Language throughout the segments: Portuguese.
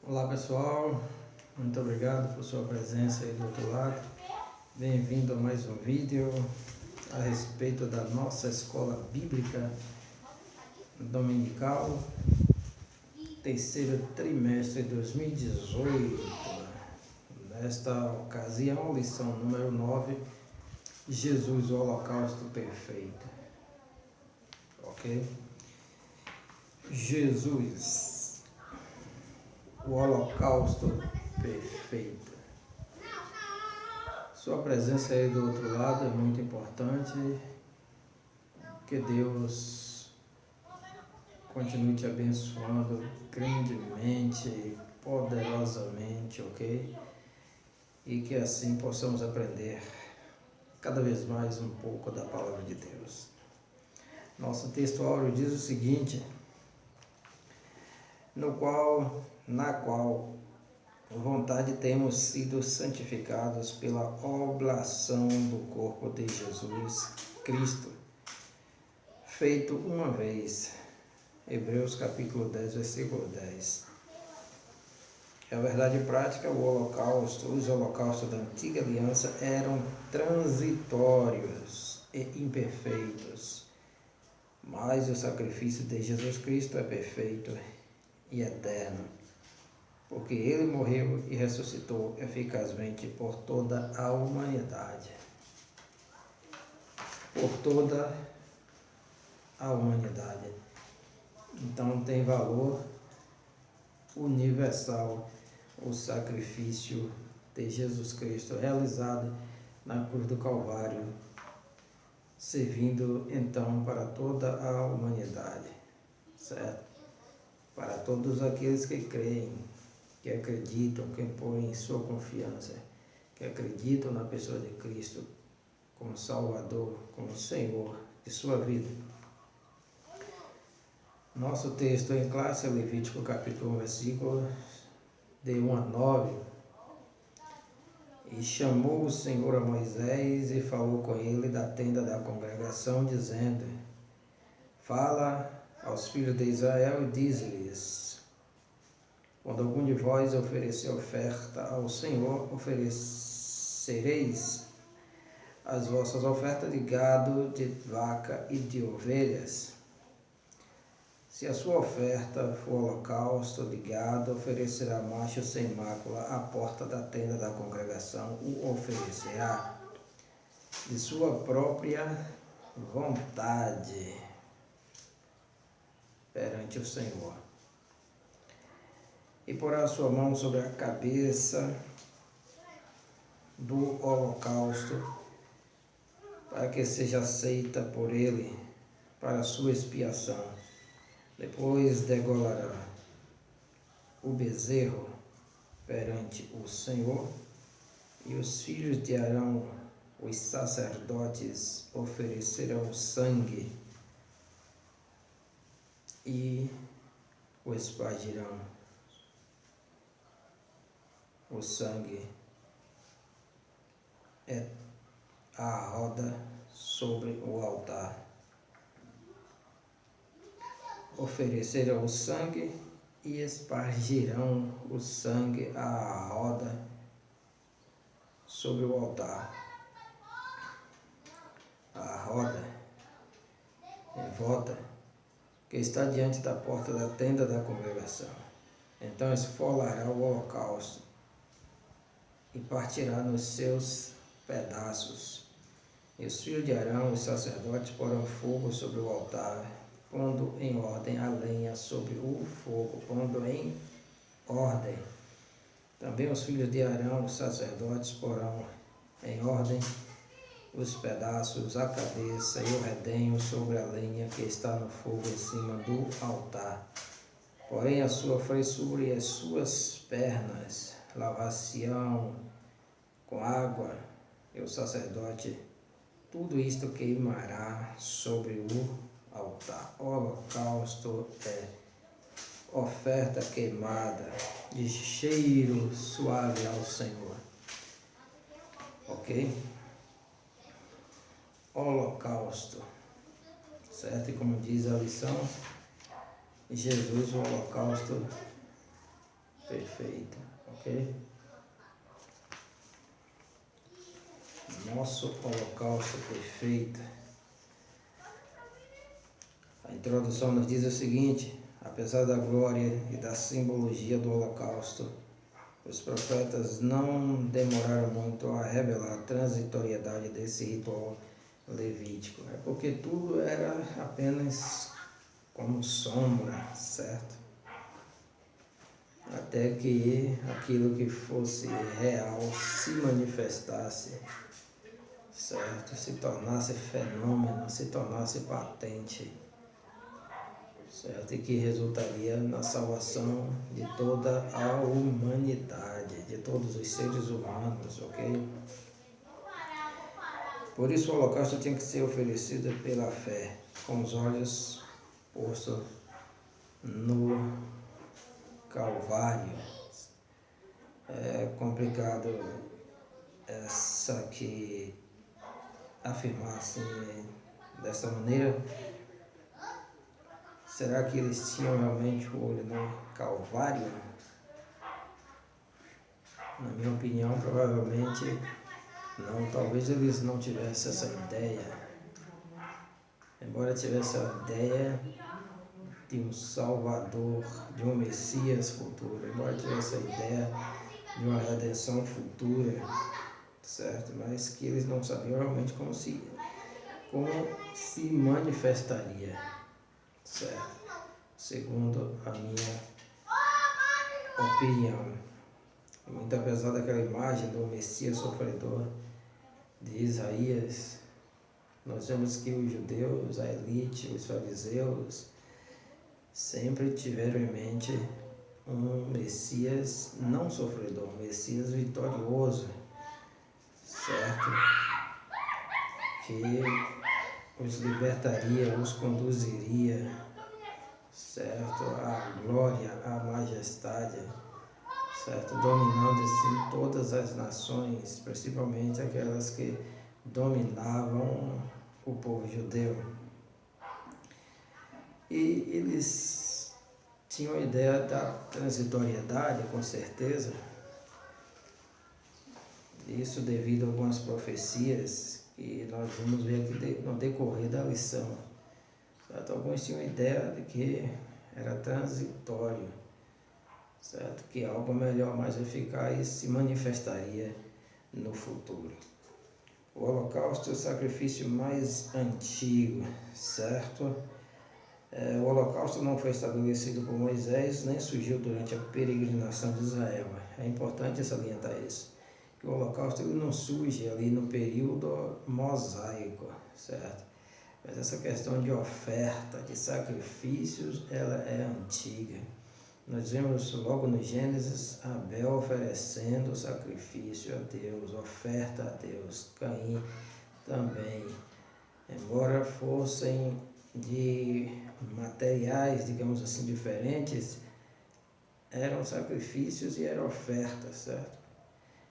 Olá pessoal, muito obrigado por sua presença aí do outro lado. Bem-vindo a mais um vídeo a respeito da nossa escola bíblica dominical, terceiro trimestre de 2018. Nesta ocasião, lição número 9, Jesus, o holocausto perfeito. Ok? Jesus, o holocausto perfeito. Sua presença aí do outro lado é muito importante. Que Deus continue te abençoando grandemente, poderosamente, ok? E que assim possamos aprender cada vez mais um pouco da palavra de Deus. Nosso texto áureo diz o seguinte: na qual vontade temos sido santificados pela oblação do corpo de Jesus Cristo, feito uma vez. Hebreus capítulo 10, versículo 10. A verdade prática, os holocaustos da antiga aliança eram transitórios e imperfeitos, mas o sacrifício de Jesus Cristo é perfeito e eterno, porque ele morreu e ressuscitou eficazmente por toda a humanidade. Por toda a humanidade. Então tem valor universal o sacrifício de Jesus Cristo realizado na cruz do Calvário, servindo então para toda a humanidade, certo? Para todos aqueles que creem, que acreditam, que põem sua confiança, que acreditam na pessoa de Cristo como Salvador, como Senhor de sua vida. Nosso texto em classe é Levítico capítulo 1, versículo de 1 a 9. E chamou o Senhor a Moisés e falou com ele da tenda da congregação, dizendo: Fala aos filhos de Israel e diz-lhes: Quando algum de vós oferecer oferta ao Senhor, oferecereis as vossas ofertas de gado, de vaca e de ovelhas. Se a sua oferta for holocausto de gado, oferecerá macho sem mácula à porta da tenda da congregação, o oferecerá de sua própria vontade perante o Senhor. E porá a sua mão sobre a cabeça do holocausto, para que seja aceita por ele para a sua expiação. Depois degolará o bezerro perante o Senhor, e os filhos de Arão, os sacerdotes, oferecerão sangue e o espargirão. O sangue é a roda sobre o altar. Oferecerão o sangue e espargirão o sangue à roda sobre o altar. A roda em volta que está diante da porta da tenda da congregação. Então esfolará o holocausto e partirá nos seus pedaços. E os filhos de Arão, os sacerdotes, porão fogo sobre o altar, pondo em ordem a lenha sobre o fogo, pondo em ordem. Também os filhos de Arão, os sacerdotes, porão em ordem os pedaços, a cabeça e o redenho sobre a lenha que está no fogo em cima do altar. Porém a sua fressura e as suas pernas lavar-se-ão com água, e o sacerdote tudo isto queimará sobre o altar. O holocausto é oferta queimada de cheiro suave ao Senhor. Ok? Holocausto. Certo? E como diz a lição, Jesus, o holocausto perfeita, ok? Nosso holocausto perfeito. A introdução nos diz o seguinte: apesar da glória e da simbologia do holocausto, os profetas não demoraram muito a revelar a transitoriedade desse ritual levítico. É porque tudo era apenas como sombra, certo? Até que aquilo que fosse real se manifestasse, certo? Se tornasse fenômeno, se tornasse patente, certo? E que resultaria na salvação de toda a humanidade, de todos os seres humanos, ok? Por isso o holocausto tinha que ser oferecido pela fé, com os olhos postos no Calvário. É complicado essa que afirmar assim, dessa maneira. Será que eles tinham realmente o olho no Calvário? Na minha opinião, provavelmente não. Talvez eles não tivessem essa ideia. Embora tivesse a ideia de um Salvador, de um Messias futuro, embora tivesse a ideia de uma redenção futura, certo? Mas que eles não sabiam realmente como se manifestaria, certo? Segundo a minha opinião. Muito apesar daquela imagem do Messias sofredor de Isaías, nós vemos que os judeus, a elite, os fariseus, sempre tiveram em mente um Messias não sofredor, um Messias vitorioso, certo? Que os libertaria, os conduziria, certo? À glória, à majestade, certo? Dominando assim todas as nações, principalmente aquelas que dominavam o povo judeu. E eles tinham a ideia da transitoriedade, com certeza. Isso devido a algumas profecias que nós vamos ver aqui no decorrer da lição. Certo? Alguns tinham a ideia de que era transitório, certo? Que algo melhor, mais eficaz se manifestaria no futuro. O holocausto é o sacrifício mais antigo, certo? O holocausto não foi estabelecido por Moisés, nem surgiu durante a peregrinação de Israel. É importante salientar isso. Que o holocausto ele não surge ali no período mosaico, certo? Mas essa questão de oferta, de sacrifícios, ela é antiga. Nós vemos logo no Gênesis, Abel oferecendo sacrifício a Deus, oferta a Deus, Caim também. Embora fossem de materiais, digamos assim, diferentes, eram sacrifícios e eram ofertas, certo?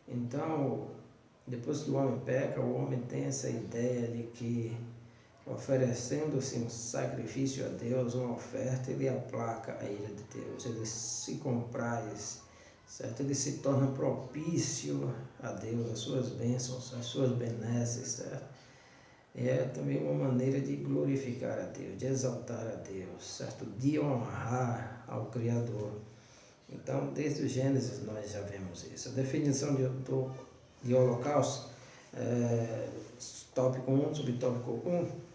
Então, depois que o homem peca, o homem tem essa ideia de que oferecendo-se um sacrifício a Deus, uma oferta, ele aplaca a ira de Deus, ele se compraz, certo? Ele se torna propício a Deus, as suas bênçãos, as suas benesses, certo? É também uma maneira de glorificar a Deus, de exaltar a Deus, certo? De honrar ao Criador. Então, desde o Gênesis nós já vemos isso. A definição de holocausto, tópico 1, subtópico 1,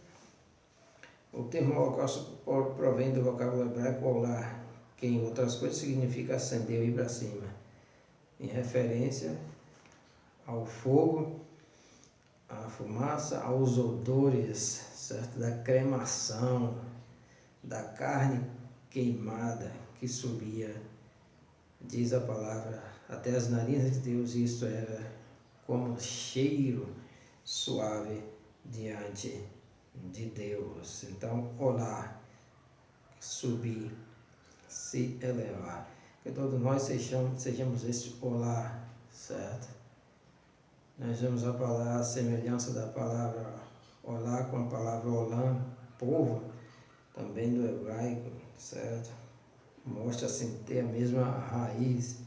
o termo holocausto provém do vocábulo hebraico olá, que em outras coisas significa acender ou ir para cima, em referência ao fogo, à fumaça, aos odores, certo? Da cremação, da carne queimada que subia, diz a palavra, até as narinas de Deus. Isto era como cheiro suave diante de Deus. Então, olá, subir, se elevar. Que todos nós sejamos esse olá, certo? Nós vemos a semelhança da palavra olá com a palavra olam, povo, também do hebraico, certo? mostra assim ter a mesma raiz,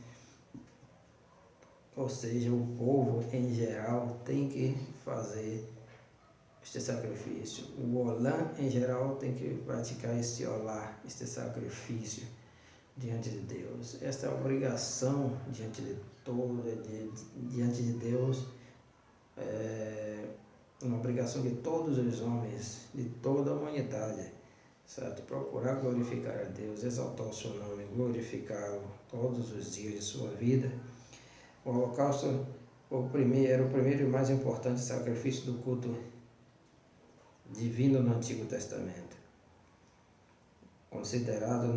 ou seja, o povo em geral tem que fazer este sacrifício. O olã em geral tem que praticar este olá, este sacrifício diante de Deus. Esta é a obrigação diante de Deus, uma obrigação de todos os homens, de toda a humanidade, certo? Procurar glorificar a Deus, exaltar o seu nome, glorificá-lo todos os dias de sua vida. O holocausto era o primeiro e mais importante sacrifício do culto divino no Antigo Testamento, consistindo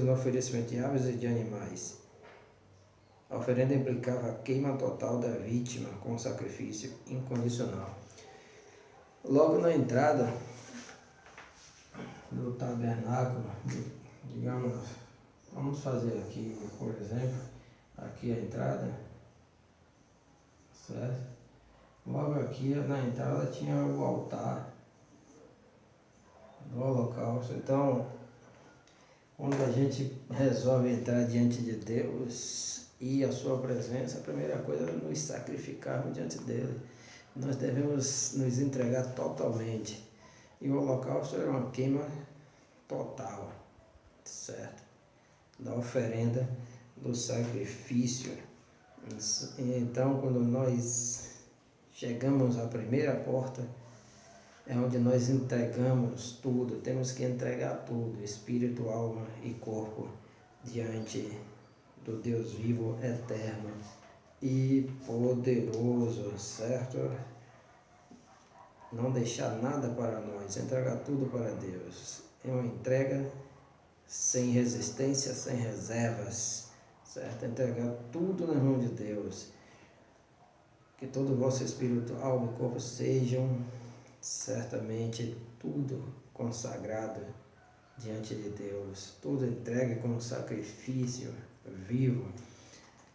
no oferecimento de aves e de animais. A oferenda implicava a queima total da vítima com sacrifício incondicional. Logo na entrada do tabernáculo, digamos, vamos fazer aqui, por exemplo, aqui a entrada, certo? Logo aqui na entrada tinha o altar do holocausto. Então, quando a gente resolve entrar diante de Deus e a sua presença, a primeira coisa é nos sacrificarmos diante dele. Nós devemos nos entregar totalmente. E o holocausto era uma queima total, certo? Da oferenda, do sacrifício. Então, quando nós chegamos à primeira porta, é onde nós entregamos tudo. Temos que entregar tudo, espírito, alma e corpo, diante do Deus vivo, eterno e poderoso, certo? Não deixar nada para nós, entregar tudo para Deus. É uma entrega sem resistência, sem reservas, certo? Entregar tudo nas mãos de Deus. Que todo o vosso espírito, alma e corpo sejam certamente tudo consagrado diante de Deus, tudo entregue como sacrifício vivo,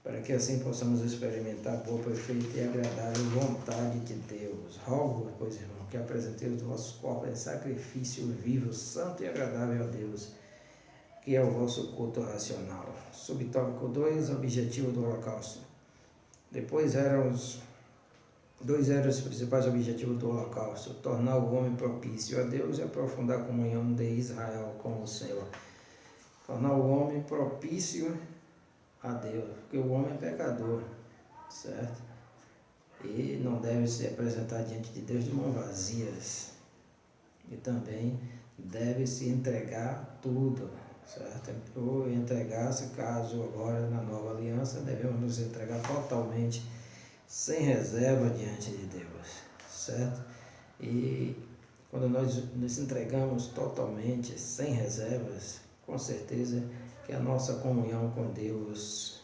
para que assim possamos experimentar a boa, perfeita e agradável vontade de Deus. Rogo, pois, irmão, que apresenteis os vossos corpos em sacrifício vivo, santo e agradável a Deus, que é o vosso culto racional. Subtópico 2, objetivo do holocausto. Depois dois eram os principais objetivos do holocausto: tornar o homem propício a Deus e aprofundar a comunhão de Israel com o Senhor. Tornar o homem propício a Deus, porque o homem é pecador, certo? E não deve se apresentar diante de Deus de mãos vazias. E também deve se entregar tudo, certo? Ou entregar-se, caso agora na nova aliança, devemos nos entregar totalmente, sem reserva diante de Deus, certo? E quando nós nos entregamos totalmente, sem reservas, com certeza que a nossa comunhão com Deus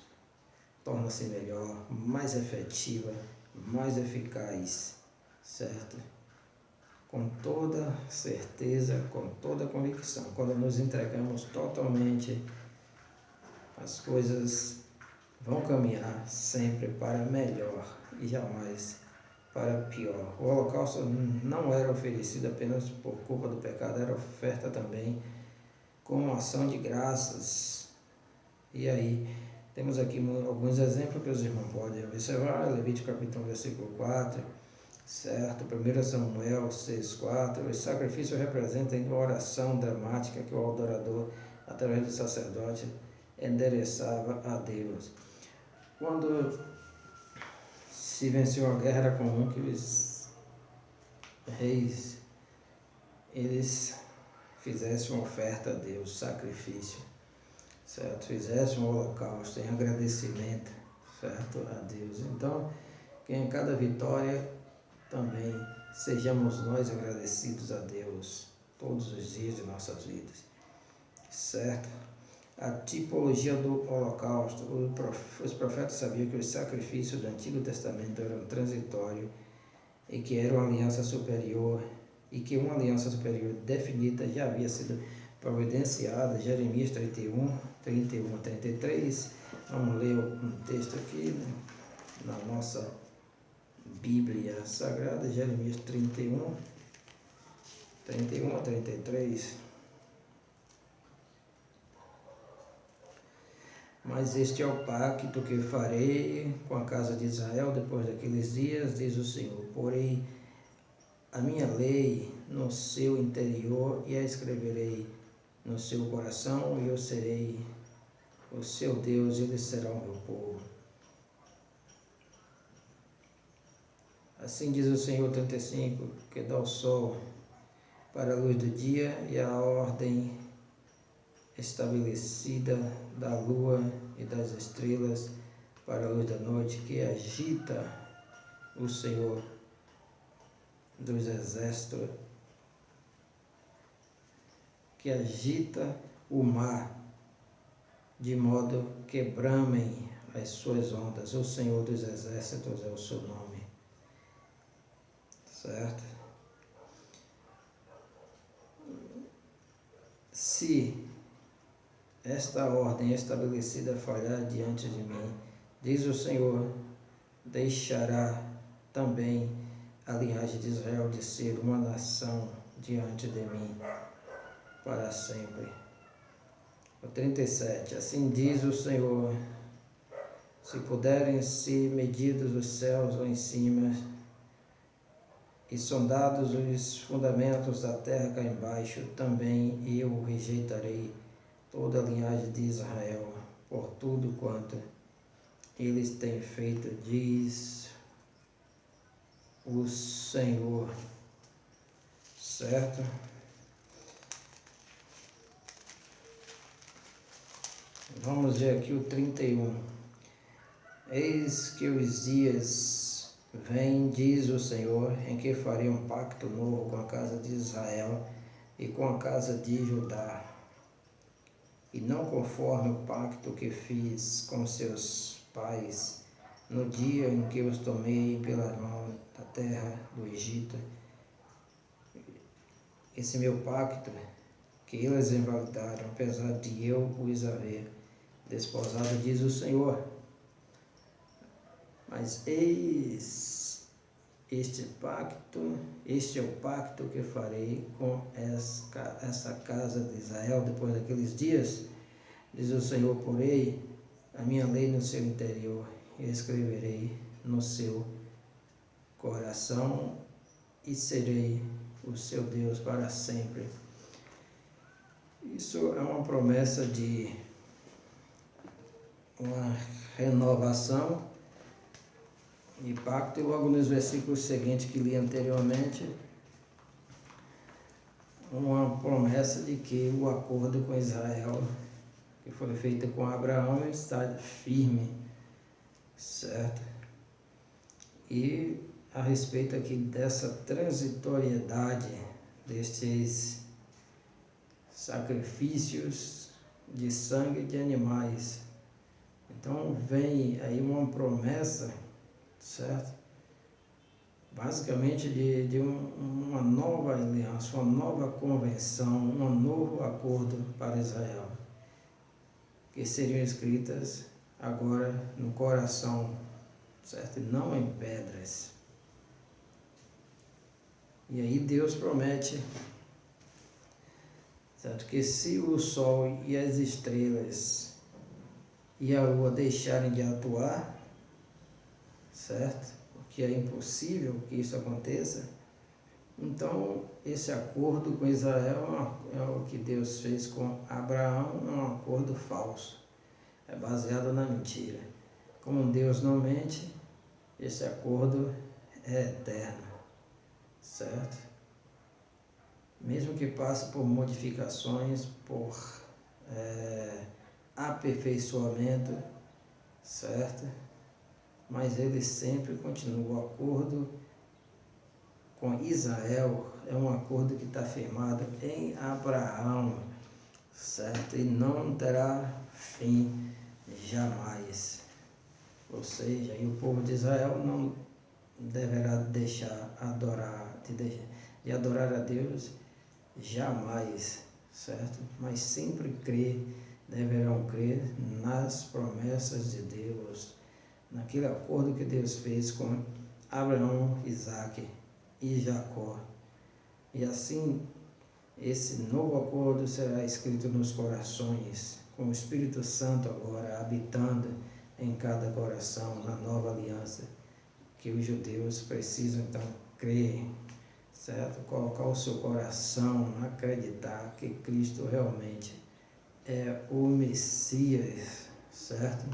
torna-se melhor, mais efetiva, mais eficaz, certo? Com toda certeza, com toda convicção, quando nos entregamos totalmente, as coisas vão caminhar sempre para melhor e jamais para pior. O holocausto não era oferecido apenas por culpa do pecado, era oferta também como ação de graças. E aí, temos aqui alguns exemplos que os irmãos podem observar. Levítico capítulo 1, versículo 4, certo? 1 Samuel 6,4. O sacrifício representa uma oração dramática que o adorador, através do sacerdote, endereçava a Deus. Quando se venceu a guerra, era comum que os reis eles fizessem uma oferta a Deus, sacrifício, certo? Fizessem um holocausto em agradecimento, certo? A Deus. Então, que em cada vitória também sejamos nós agradecidos a Deus todos os dias de nossas vidas, certo? A tipologia do holocausto. Os profetas sabiam que os sacrifícios do Antigo Testamento eram transitórios e que era uma aliança superior, e que uma aliança superior definida já havia sido providenciada. Jeremias 31 a 33. Vamos ler um texto aqui, né, na nossa Bíblia Sagrada, Jeremias 31 a 33. Mas este é o pacto que farei com a casa de Israel depois daqueles dias, diz o Senhor. Porei a minha lei no seu interior e a escreverei no seu coração, e eu serei o seu Deus, e ele será o meu povo. Assim diz o Senhor 35, que dá o sol para a luz do dia e a ordem estabelecida da lua e das estrelas para a luz da noite, que agita o Senhor dos exércitos, que agita o mar, de modo que bramem as suas ondas. O Senhor dos exércitos é o seu nome. Certo? Se esta ordem estabelecida falhar diante de mim, diz o Senhor, deixará também a linhagem de Israel de ser uma nação diante de mim para sempre. O 37, assim diz o Senhor, se puderem ser medidos os céus lá em cima e sondados os fundamentos da terra cá embaixo, também eu rejeitarei toda a linhagem de Israel por tudo quanto eles têm feito, diz o Senhor. Certo? Vamos ver aqui o 31. Eis que os dias vêm, diz o Senhor, em que farei um pacto novo com a casa de Israel e com a casa de Judá, e não conforme o pacto que fiz com seus pais no dia em que os tomei pela mão da terra do Egito. Esse meu pacto que eles invalidaram, apesar de eu os haver desposado, diz o Senhor. Mas eis este é o pacto que farei com essa casa de Israel depois daqueles dias, diz o Senhor, porei a minha lei no seu interior e escreverei no seu coração e serei o seu Deus para sempre. Isso é uma promessa de uma renovação de pacto, e logo nos versículos seguintes que li anteriormente, uma promessa de que o acordo com Israel, que foi feito com Abraão, está firme, certo? E a respeito aqui dessa transitoriedade destes sacrifícios de sangue de animais. Então vem aí uma promessa, certo? Basicamente de uma nova aliança, uma nova convenção, um novo acordo para Israel, que seriam escritas agora no coração, certo? E não em pedras. E aí Deus promete, certo, que se o sol e as estrelas e a lua deixarem de atuar, certo? Porque é impossível que isso aconteça. Então, esse acordo com Israel é o que Deus fez com Abraão, é um acordo falso, é baseado na mentira. Como Deus não mente, esse acordo é eterno, certo? Mesmo que passe por modificações, por aperfeiçoamento, certo? Mas ele sempre continua. O acordo com Israel é um acordo que está firmado em Abraão, certo? E não terá fim jamais. Ou seja, e o povo de Israel não deverá deixar de adorar a Deus jamais, certo? Mas sempre deverão crer nas promessas de Deus, naquele acordo que Deus fez com Abraão, Isaque e Jacó. E assim, esse novo acordo será escrito nos corações com o Espírito Santo agora habitando em cada coração, na nova aliança, que os judeus precisam então crer, certo? Colocar o seu coração, acreditar que Cristo realmente é o Messias, certo?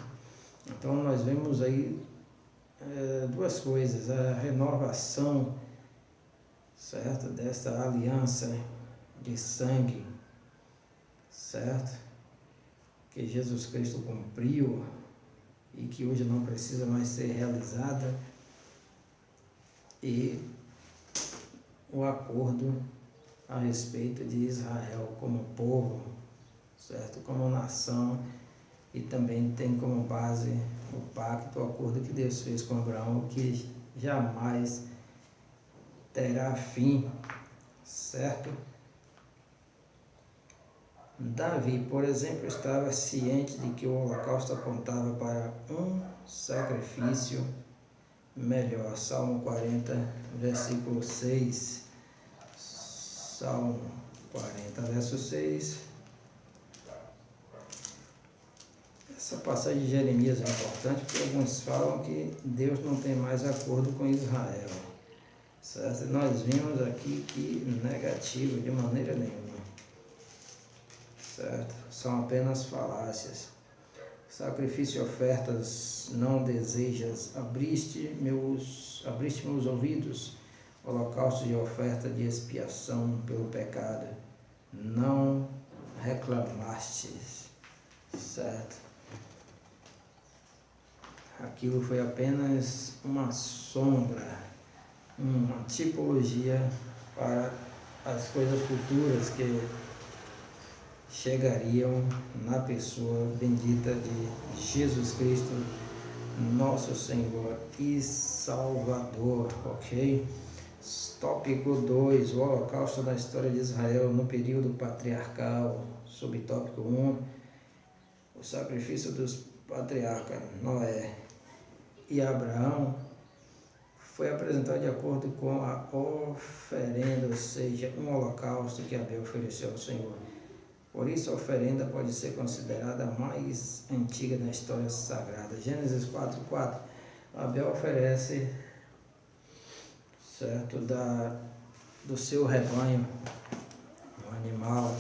Então nós vemos aí duas coisas: a renovação, certo, desta aliança de sangue, certo, que Jesus Cristo cumpriu e que hoje não precisa mais ser realizada, e o acordo a respeito de Israel como povo, certo, como nação, e também tem como base o pacto, o acordo que Deus fez com Abraão, que jamais terá fim, certo? Davi, por exemplo, estava ciente de que o holocausto apontava para um sacrifício melhor. Salmo 40, versículo 6. Salmo 40, verso 6. Essa passagem de Jeremias é importante porque alguns falam que Deus não tem mais acordo com Israel, certo? Nós vimos aqui que negativo de maneira nenhuma, certo? São apenas falácias. Sacrifício e ofertas não desejas, abriste meus ouvidos, holocausto e oferta de expiação pelo pecado, não reclamastes, certo? Aquilo foi apenas uma sombra, uma tipologia para as coisas futuras que chegariam na pessoa bendita de Jesus Cristo, nosso Senhor e Salvador, ok? Tópico 2, o holocausto da história de Israel no período patriarcal. Subtópico 1, o sacrifício dos patriarcas Noé e Abraão foi apresentado de acordo com a oferenda, ou seja, um holocausto que Abel ofereceu ao Senhor. Por isso a oferenda pode ser considerada a mais antiga da história sagrada. Gênesis 4:4, Abel oferece, certo, do seu rebanho, um animal.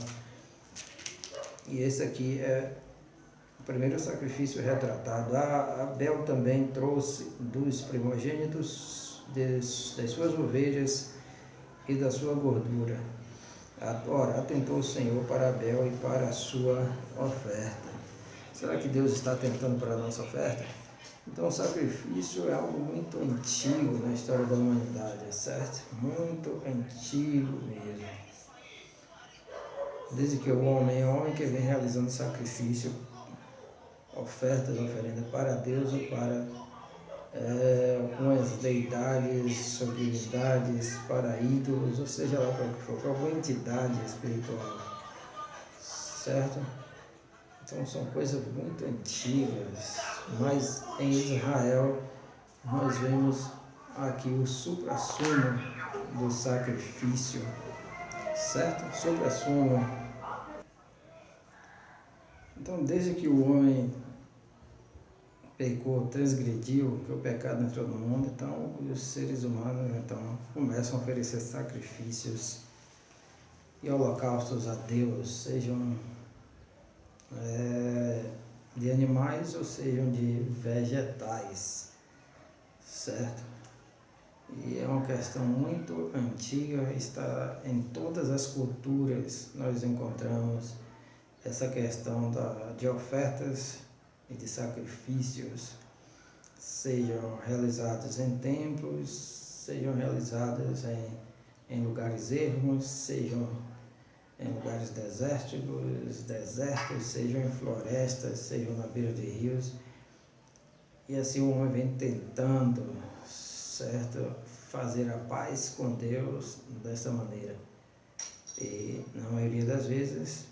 E esse aqui é o primeiro sacrifício retratado. Abel também trouxe dos primogênitos das suas ovelhas e da sua gordura. Ora, atentou o Senhor para Abel e para a sua oferta. Será que Deus está atentando para a nossa oferta? Então, o sacrifício é algo muito antigo na história da humanidade, certo? Muito antigo mesmo. Desde que o homem é homem que vem realizando sacrifício, ofertas, oferendas para Deus ou para algumas deidades, divindades, para ídolos, ou seja lá para o que for, para alguma entidade espiritual, certo? Então são coisas muito antigas, mas em Israel nós vemos aqui o suprassumo do sacrifício, certo? Suprassumo. Então, desde que o homem pecou, transgrediu, que o pecado entrou no mundo, então os seres humanos então começam a oferecer sacrifícios e holocaustos a Deus, sejam de animais ou sejam de vegetais, certo? E é uma questão muito antiga, está em todas as culturas, nós encontramos essa questão de ofertas e de sacrifícios, sejam realizados em templos, sejam realizados em lugares ermos, sejam em lugares desertos, sejam em florestas, sejam na beira de rios. E assim o homem vem tentando, certo, fazer a paz com Deus dessa maneira. E na maioria das vezes,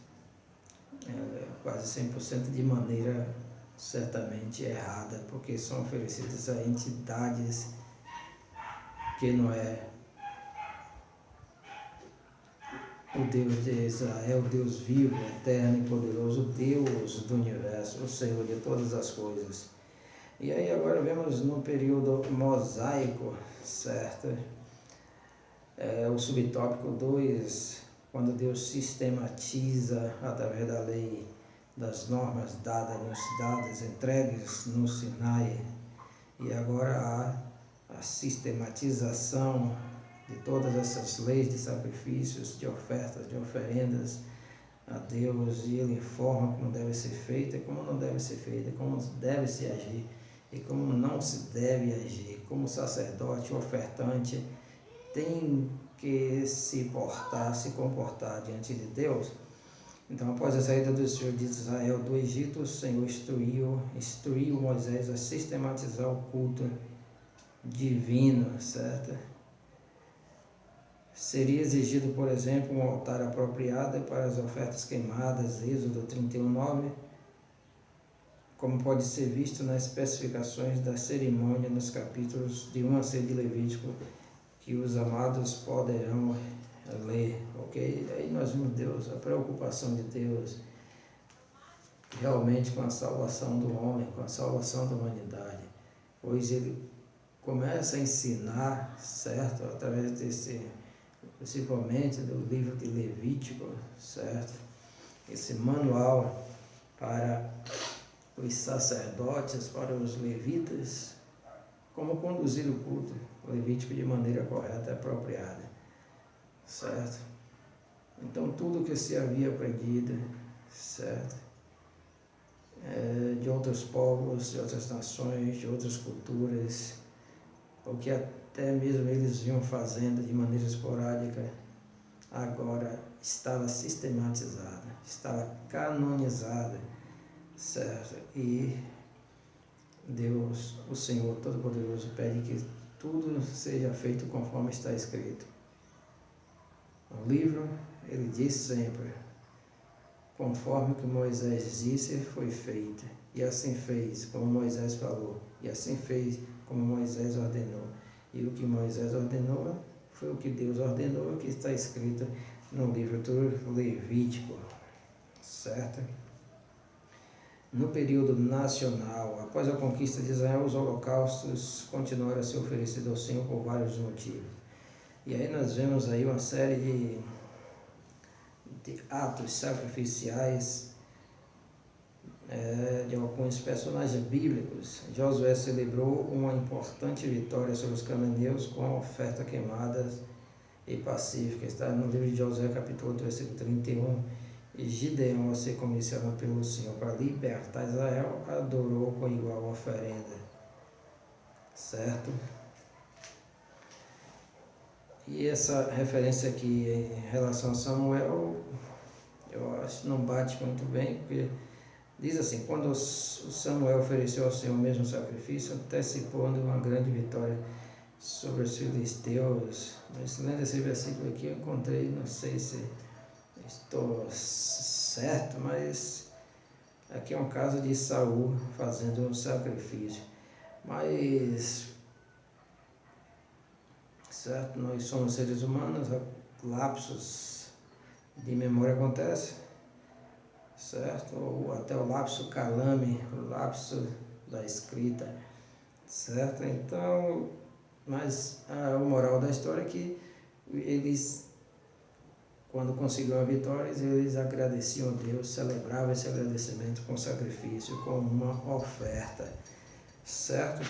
quase 100% de maneira certamente errada, porque são oferecidas a entidades que não é o Deus de Israel, o Deus vivo, eterno e poderoso, o Deus do universo, o Senhor de todas as coisas. E aí agora vemos no período mosaico, certo? O subtópico 2, quando Deus sistematiza através da lei, das normas dadas, entregues no Sinai, e agora há a sistematização de todas essas leis de sacrifícios, de ofertas, de oferendas a Deus, e Ele informa como deve ser feita, como não deve ser feita, como deve se agir e como não se deve agir, como sacerdote, ofertante, tem que se comportar diante de Deus. Então, após a saída dos filhos de Israel do Egito, o Senhor instruiu Moisés a sistematizar o culto divino, certo? Seria exigido, por exemplo, um altar apropriado para as ofertas queimadas, Êxodo 31:9, como pode ser visto nas especificações da cerimônia nos capítulos de 1 a 6 de Levítico, que os amados poderão ler, ok? Aí nós vimos Deus, a preocupação de Deus realmente com a salvação do homem, com a salvação da humanidade, pois Ele começa a ensinar, certo? Através principalmente do livro de Levítico, certo? Esse manual para os sacerdotes, para os levitas, como conduzir o culto levítico de maneira correta e apropriada, certo? Então, tudo que se havia aprendido, certo? De outros povos, de outras nações, de outras culturas, o que até mesmo eles vinham fazendo de maneira esporádica, agora estava sistematizada, estava canonizada, certo? E Deus, o Senhor Todo-Poderoso, pede que tudo seja feito conforme está escrito. No livro, ele diz sempre, conforme o que Moisés disse, foi feito. E assim fez, como Moisés falou. E assim fez, como Moisés ordenou. E o que Moisés ordenou foi o que Deus ordenou, que está escrito no livro do Levítico, certo? No período nacional, após a conquista de Israel, os holocaustos continuaram a ser oferecidos ao Senhor por vários motivos. E aí nós vemos aí uma série de atos sacrificiais de alguns personagens bíblicos. Josué celebrou uma importante vitória sobre os cananeus com a oferta queimada e pacífica. Está no livro de Josué, capítulo 8, versículo 31. E Gideão, ao ser comissionado pelo Senhor para libertar Israel, adorou com igual oferenda, certo? E essa referência aqui em relação a Samuel, eu acho que não bate muito bem, porque diz assim, quando o Samuel ofereceu ao Senhor o mesmo sacrifício, antecipando uma grande vitória sobre os filisteus. Mas lendo esse versículo aqui, eu encontrei, não sei se estou certo, mas aqui é um caso de Saul fazendo um sacrifício. Mas, certo, nós somos seres humanos, lapsos de memória acontecem, certo? Ou até o lapso calame, o lapso da escrita, certo? Então, mas o moral da história é que eles, quando conseguiram a vitória, eles agradeciam a Deus, celebravam esse agradecimento com sacrifício, com uma oferta, certo?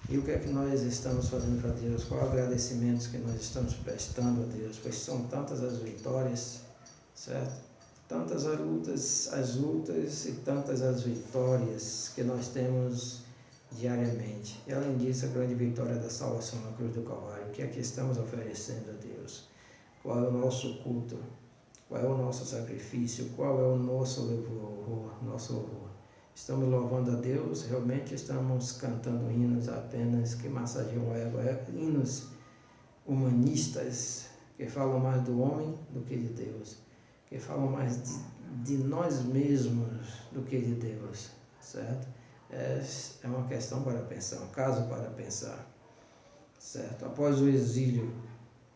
E o que é que nós estamos fazendo para Deus? Qual o agradecimento que nós estamos prestando a Deus? Pois são tantas as vitórias, certo? Tantas as lutas e tantas as vitórias que nós temos diariamente. E além disso, a grande vitória da salvação na cruz do Calvário. O que é que estamos oferecendo a Deus? Qual é o nosso culto? Qual é o nosso sacrifício? Qual é o nosso louvor? Estamos louvando a Deus? Realmente estamos cantando hinos apenas que massageiam o ego? Hinos humanistas que falam mais do homem do que de Deus, que falam mais de nós mesmos do que de Deus, certo? É uma questão para pensar, um caso para pensar, certo? Após o exílio,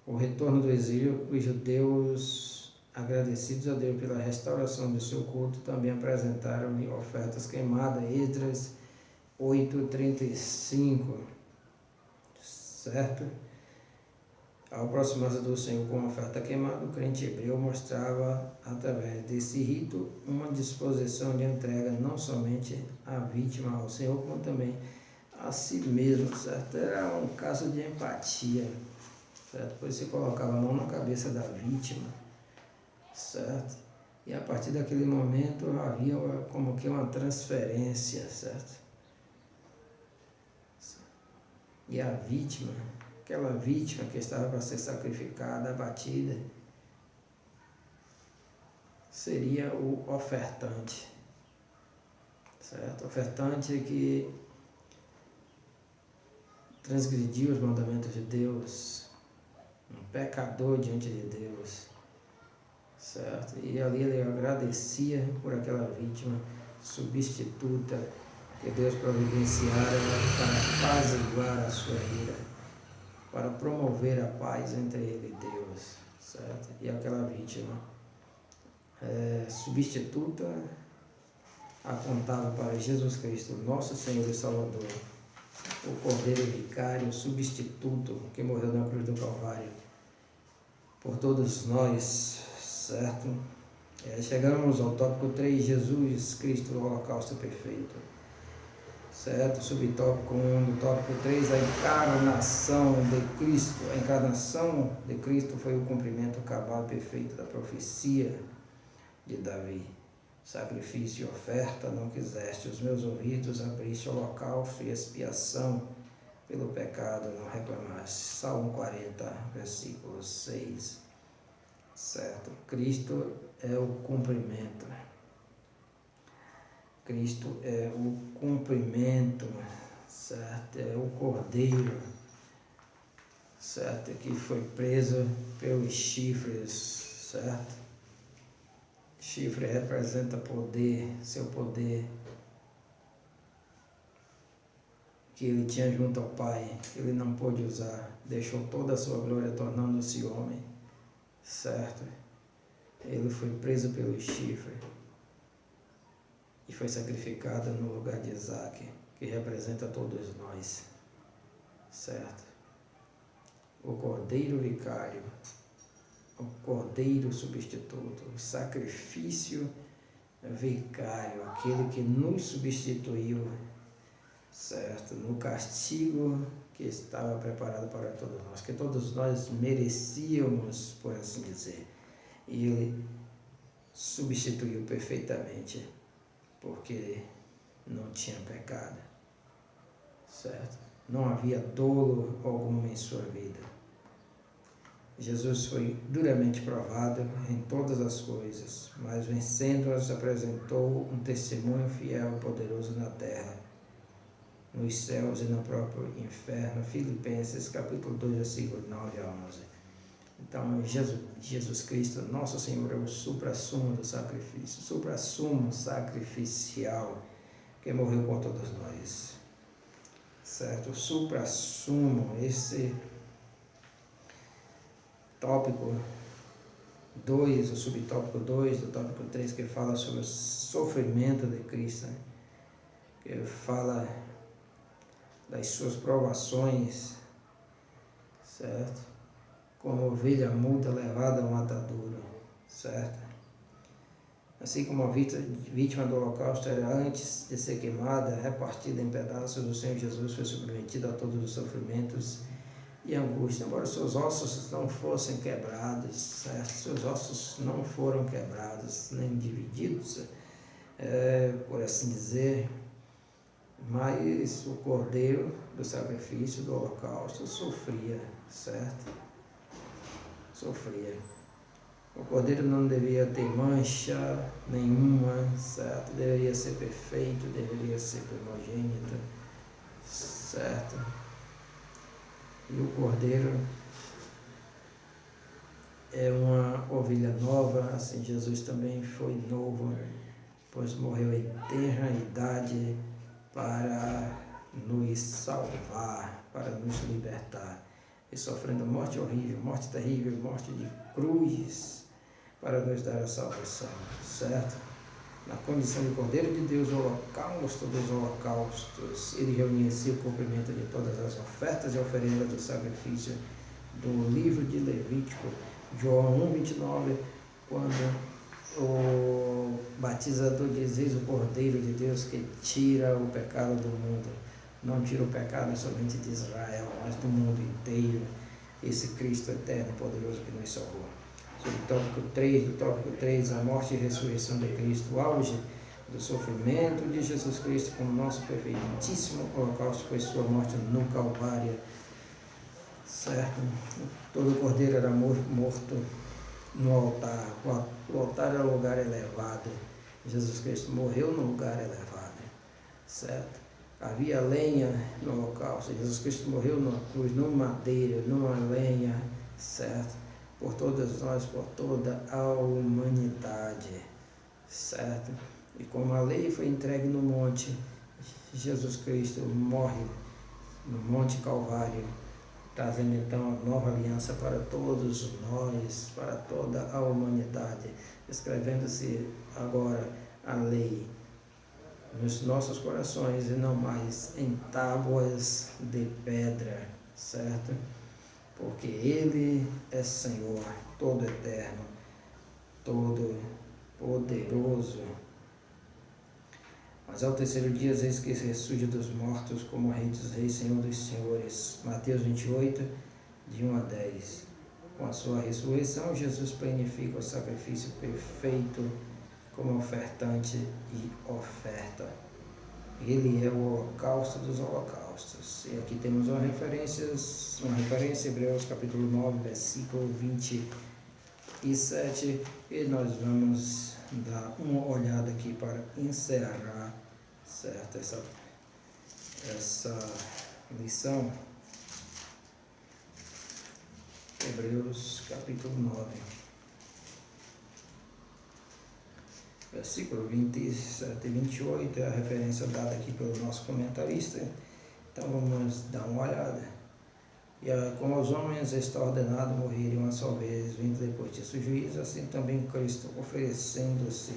o retorno do exílio, os judeus, agradecidos a Deus pela restauração do seu culto, também apresentaram ofertas queimadas, Esdras 8:35, certo? Ao aproximar-se do Senhor com a oferta queimada, o crente hebreu mostrava, através desse rito, uma disposição de entrega não somente à vítima, ao Senhor, como também a si mesmo, certo? Era um caso de empatia, certo? Pois se colocava a mão na cabeça da vítima, certo? E a partir daquele momento havia como que uma transferência, certo? E a vítima, aquela vítima que estava para ser sacrificada, abatida, seria o ofertante, certo? Ofertante que transgrediu os mandamentos de Deus, um pecador diante de Deus, certo? E ali ele agradecia por aquela vítima substituta que Deus providenciara para apaziguar a sua ira, para promover a paz entre ele e Deus, certo? E aquela vítima substituta apontava para Jesus Cristo, nosso Senhor e Salvador, o Cordeiro Vicário, substituto, que morreu na cruz do Calvário por todos nós, certo? Chegamos ao tópico 3, Jesus Cristo, o holocausto perfeito, certo? Subtópico 1, do tópico 3, a encarnação de Cristo. A encarnação de Cristo foi o cumprimento cabal perfeito da profecia de Davi. Sacrifício e oferta não quiseste, os meus ouvidos abriste, holocausto e expiação pelo pecado não reclamaste. Salmo 40, versículo 6, certo? Cristo é o cumprimento. Cristo é o cumprimento, certo? É o Cordeiro, certo? Que foi preso pelos chifres, certo? Chifre representa poder, seu poder que ele tinha junto ao Pai, ele não pôde usar, deixou toda a sua glória tornando-se homem, certo? Ele foi preso pelo chifre e foi sacrificado no lugar de Isaac, que representa todos nós, certo? O Cordeiro Vicário, o Cordeiro Substituto, o sacrifício vicário, aquele que nos substituiu, certo? No castigo que estava preparado para todos nós, que todos nós merecíamos, por assim dizer. E ele substituiu perfeitamente, porque não tinha pecado, certo? Não havia dolo algum em sua vida. Jesus foi duramente provado em todas as coisas, mas vencendo-as apresentou um testemunho fiel e poderoso na terra, nos céus e no próprio inferno. Filipenses capítulo 2, versículos 9 a 11. Então, Jesus Cristo, nosso Senhor, é o supra-sumo do sacrifício, supra-sumo sacrificial, que morreu por todos nós, certo? O supra-sumo, esse tópico 2, o subtópico 2 do tópico 3, que fala sobre o sofrimento de Cristo, né? Que fala das suas provações, certo? Como ovelha muda levada ao matadouro, certo? Assim como a vítima do holocausto era antes de ser queimada, repartida em pedaços, o Senhor Jesus foi submetido a todos os sofrimentos e angústia, embora seus ossos não fossem quebrados, certo? Seus ossos não foram quebrados, nem divididos, por assim dizer, mas o cordeiro do sacrifício, do holocausto, sofria, certo? Sofria. O cordeiro não devia ter mancha nenhuma, certo? Deveria ser perfeito, deveria ser primogênito, certo? E o cordeiro é uma ovelha nova, assim Jesus também foi novo, pois morreu em tenra idade para nos salvar, para nos libertar. e sofrendo morte horrível, morte terrível, morte de cruz, para nos dar a salvação, certo? Na condição de Cordeiro de Deus, o holocausto dos holocaustos, ele reunia-se o cumprimento de todas as ofertas e oferendas do sacrifício do livro de Levítico, João 1:29, quando o batizador diz: eis o Cordeiro de Deus que tira o pecado do mundo. Não tira o pecado somente de Israel, mas do mundo inteiro. Esse Cristo eterno e poderoso que nos salvou. Sobre o tópico 3, a morte e ressurreição de Cristo, o auge do sofrimento de Jesus Cristo como nosso perfeitíssimo holocausto foi sua morte no Calvário, certo? Todo cordeiro era morto no altar, o altar era um lugar elevado, Jesus Cristo morreu no lugar elevado, certo? Havia lenha no holocausto, Jesus Cristo morreu numa cruz, numa madeira, numa lenha, certo? Por todas nós, por toda a humanidade, certo? E como a lei foi entregue no monte, Jesus Cristo morre no Monte Calvário, trazendo então a nova aliança para todos nós, para toda a humanidade, escrevendo-se agora a lei nos nossos corações e não mais em tábuas de pedra, certo? Porque Ele é Senhor, todo eterno, todo poderoso. Mas ao terceiro dia, eis que ressurge dos mortos como Rei dos Reis, Senhor dos Senhores. Mateus 28, de 1 a 10. Com a sua ressurreição, Jesus planifica o sacrifício perfeito como ofertante e oferta. Ele é o holocausto dos holocaustos. E aqui temos uma referência, Hebreus capítulo 9, versículo 27. E nós vamos dar uma olhada aqui para encerrar, certo, essa lição. Hebreus capítulo 9. Versículo 27 e 28 é a referência dada aqui pelo nosso comentarista. Então vamos dar uma olhada. E como aos homens está ordenado morrerem uma só vez, vindo depois disso o juízo, assim também Cristo, oferecendo-se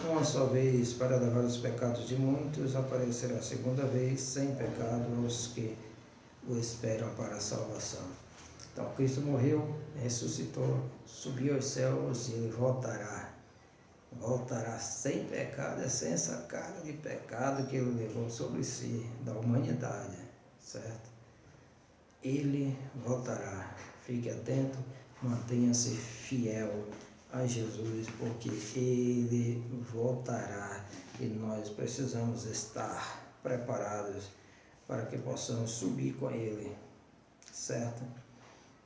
uma só vez para levar os pecados de muitos, aparecerá a segunda vez sem pecado aos que o esperam para a salvação. Então Cristo morreu, ressuscitou, subiu aos céus e ele voltará sem pecado, sem essa carga de pecado que ele levou sobre si, da humanidade, certo? Ele voltará. Fique atento, mantenha-se fiel a Jesus, porque ele voltará e nós precisamos estar preparados para que possamos subir com ele, certo?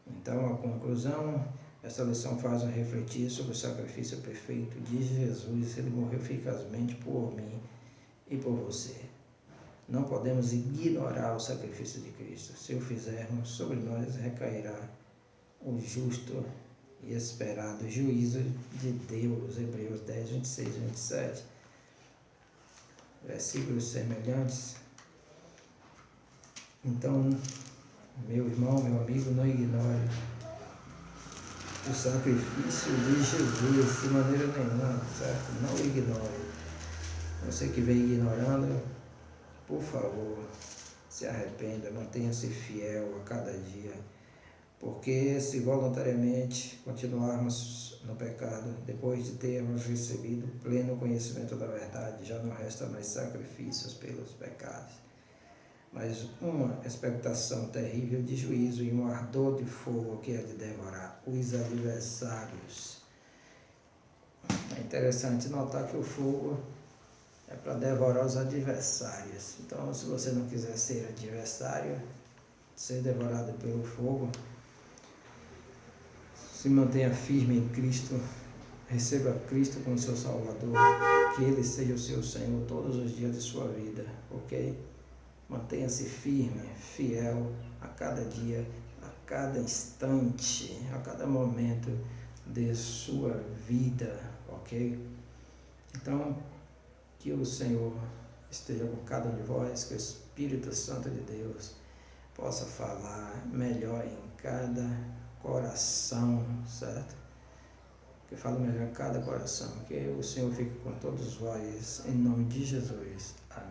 Então, a conclusão, essa lição faz-nos refletir sobre o sacrifício perfeito de Jesus. Ele morreu eficazmente por mim e por você. Não podemos ignorar o sacrifício de Cristo. Se o fizermos, sobre nós recairá o justo e esperado juízo de Deus. Hebreus 10, 26 e 27. Versículos semelhantes. Então, meu irmão, meu amigo, não ignore o sacrifício de Jesus de maneira nenhuma, certo? Não ignore. Você que vem ignorando, por favor, se arrependa, mantenha-se fiel a cada dia, porque se voluntariamente continuarmos no pecado, depois de termos recebido pleno conhecimento da verdade, já não resta mais sacrifícios pelos pecados, mas uma expectação terrível de juízo e um ardor de fogo que há de devorar os adversários. É interessante notar que o fogo é para devorar os adversários. Então, se você não quiser ser adversário, ser devorado pelo fogo, se mantenha firme em Cristo, receba Cristo como seu Salvador, que Ele seja o seu Senhor todos os dias de sua vida, ok? Mantenha-se firme, fiel a cada dia, a cada instante, a cada momento de sua vida, ok? Então, que o Senhor esteja com cada um de vós, que o Espírito Santo de Deus possa falar melhor em cada coração, certo? Que fale melhor em cada coração, que o Senhor fique com todos vós, em nome de Jesus. Amém.